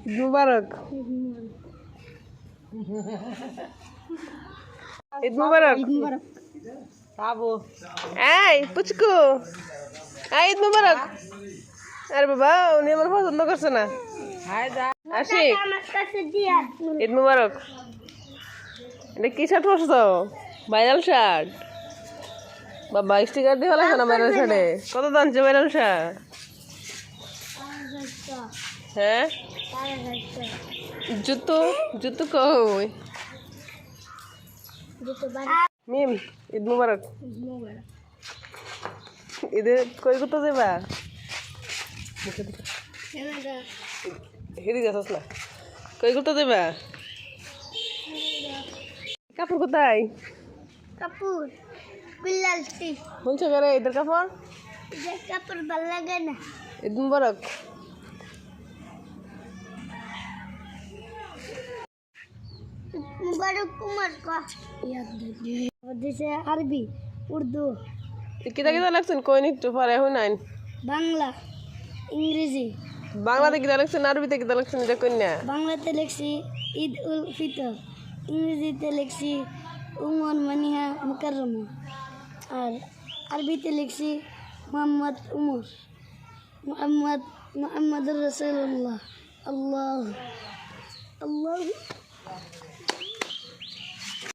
ঈদ মুবারক। ঈদ মুবারক। বাবু এই পুচকু, এই ঈদ মুবারক। আরে বাবা, উনি আমার পছন্দ করছে না। হাই যা আশিক, ঈদ মুবারক। এটা কি শার্ট পরছো? Viral shirt. বাবা স্টিকার দিয়ে ফেলাইছো না ভাইরাল শার্টে? কত দামছে ভাইরাল শার্ট? হ্যাঁ, জুতো জুতো কই? মিম, ঈদ মুবারক। ঈদে কই করতে যাবা? হেদি যাচ্ছ না, কই করতে যাবা? কাপড় কোথায়? কাপড় বিল্লালটি বলছো কেন ঈদের কাপড়? যে কাপড় ভালো লাগে না। ঈদ মুবারক। মুবারক কুমার কা দেশে আরবি উর্দু কিতা কিতা লাগছেন কইন একটু পরে এখন নাইন। বাংলা ইংরেজি। বাংলাতে কিতা লাগছেন, আরবিতে কিতা লাগছেন এটা কইন না। বাংলাতে লিখছি ঈদ উল ফিতর, ইংরেজিতে লিখছি উমর মানিহা মুকাররমা, আর আরবিতে লিখছি মোহাম্মদ উমর মোহাম্মদুর রাসূলুল্লাহ। আল্লাহ আল্লাহ